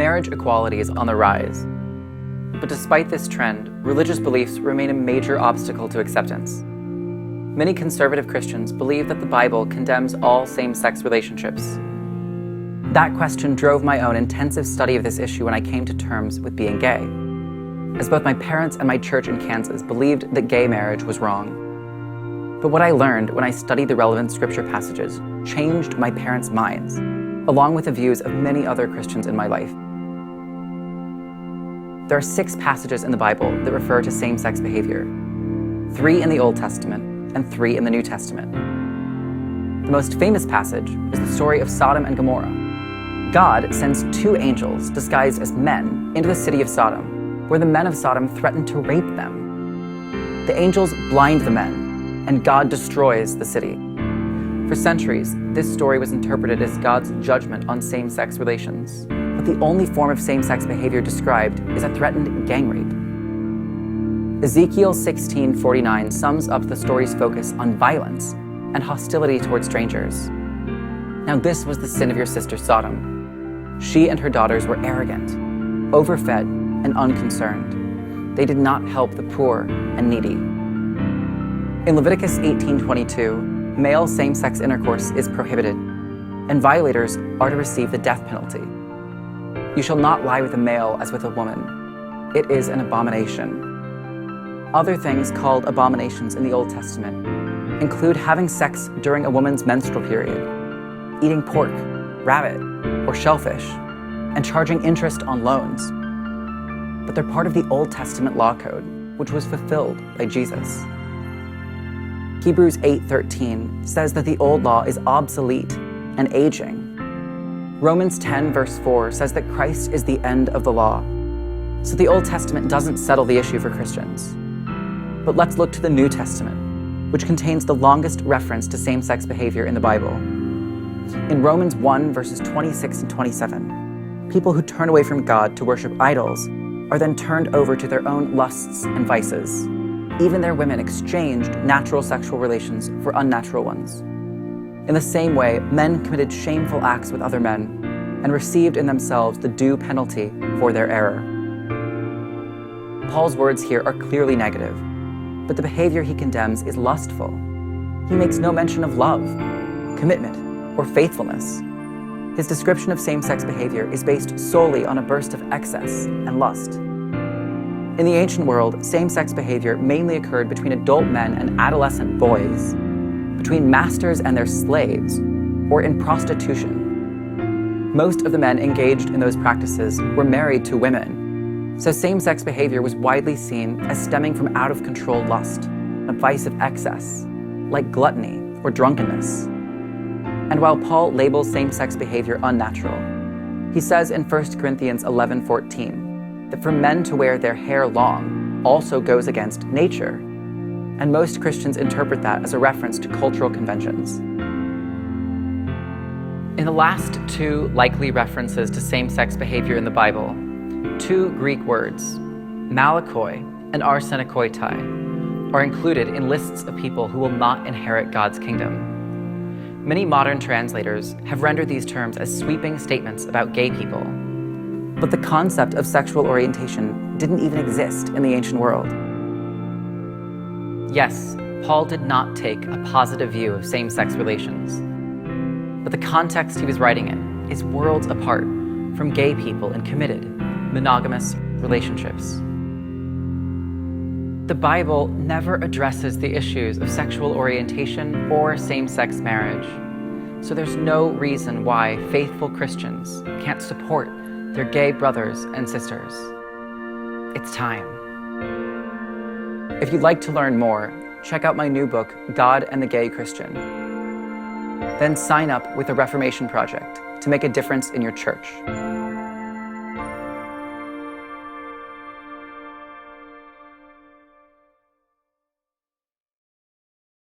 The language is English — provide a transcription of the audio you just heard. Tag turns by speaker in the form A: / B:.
A: marriage equality is on the rise. But despite this trend, religious beliefs remain a major obstacle to acceptance. Many conservative Christians believe that the Bible condemns all same-sex relationships. That question drove my own intensive study of this issue when I came to terms with being gay, as both my parents and my church in Kansas believed that gay marriage was wrong. But what I learned when I studied the relevant scripture passages changed my parents' minds, along with the views of many other Christians in my life. There are 6 passages in the Bible that refer to same-sex behavior, 3 in the Old Testament and 3 in the New Testament. The most famous passage is the story of Sodom and Gomorrah. God sends 2 angels disguised as men into the city of Sodom, where the men of Sodom threaten to rape them. The angels blind the men, and God destroys the city. For centuries, this story was interpreted as God's judgment on same-sex relations. But the only form of same-sex behavior described is a threatened gang rape. Ezekiel 16:49 sums up the story's focus on violence and hostility toward strangers. Now this was the sin of your sister Sodom. She and her daughters were arrogant, overfed, and unconcerned. They did not help the poor and needy. In Leviticus 18:22, male same-sex intercourse is prohibited, and violators are to receive the death penalty. You shall not lie with a male as with a woman. It is an abomination. Other things called abominations in the Old Testament include having sex during a woman's menstrual period, eating pork, rabbit, or shellfish, and charging interest on loans. But they're part of the Old Testament law code, which was fulfilled by Jesus. Hebrews 8:13 says that the old law is obsolete and aging. Romans 10 verse 4 says that Christ is the end of the law. So the Old Testament doesn't settle the issue for Christians. But let's look to the New Testament, which contains the longest reference to same-sex behavior in the Bible. In Romans 1 verses 26 and 27, people who turn away from God to worship idols are then turned over to their own lusts and vices. Even their women exchanged natural sexual relations for unnatural ones. In the same way, men committed shameful acts with other men and received in themselves the due penalty for their error. Paul's words here are clearly negative, but the behavior he condemns is lustful. He makes no mention of love, commitment, or faithfulness. His description of same-sex behavior is based solely on a burst of excess and lust. In the ancient world, same-sex behavior mainly occurred between adult men and adolescent boys, between masters and their slaves, or in prostitution. Most of the men engaged in those practices were married to women, so same-sex behavior was widely seen as stemming from out-of-control lust, a vice of excess, like gluttony or drunkenness. And while Paul labels same-sex behavior unnatural, he says in 1 Corinthians 11:14 that for men to wear their hair long also goes against nature. And most Christians interpret that as a reference to cultural conventions. In the last 2 likely references to same-sex behavior in the Bible, 2 Greek words, malakoi and arsenokoitai, are included in lists of people who will not inherit God's kingdom. Many modern translators have rendered these terms as sweeping statements about gay people. But the concept of sexual orientation didn't even exist in the ancient world. Yes, Paul did not take a positive view of same-sex relations, but the context he was writing in is worlds apart from gay people in committed, monogamous relationships. The Bible never addresses the issues of sexual orientation or same-sex marriage, so there's no reason why faithful Christians can't support their gay brothers and sisters. It's time. If you'd like to learn more, check out my new book, God and the Gay Christian. Then sign up with the Reformation Project to make a difference in your church.